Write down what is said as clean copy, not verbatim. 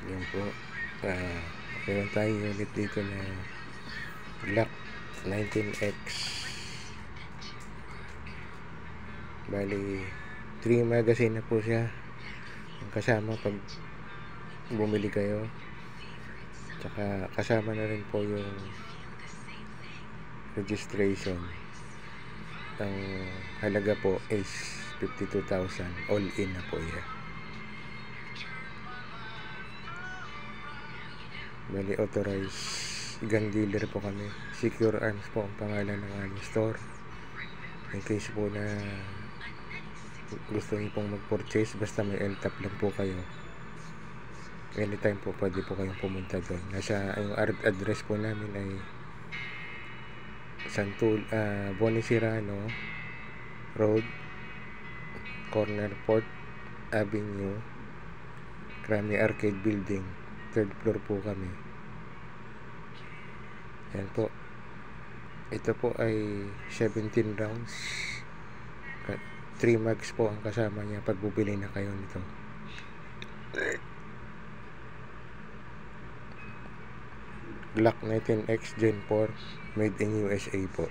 Yan po. Meron tayong unit dito na Glock 19X. Bali 3 magazine na po siya. Ang kasama pag bumili kayo. Tsaka kasama na rin po yung registration. Ang halaga po is 52,000 all in na po yan. Bali authorized gun dealer po kami. Secure Arms po ang pangalan ng aming store. In case po na gusto niyo pong mag-purchase, basta may LTAP lang po kayo, anytime po pwede po kayong pumunta doon. Yung address po namin ay Bonisirano Road, corner Port Avenue, Krami Arcade Building, 3rd floor po kami. Yan po. Ito po ay 17 rounds. 3 mags po ang kasama niya pag bubili na kayo nito. Glock 19X Gen 4 made in USA po.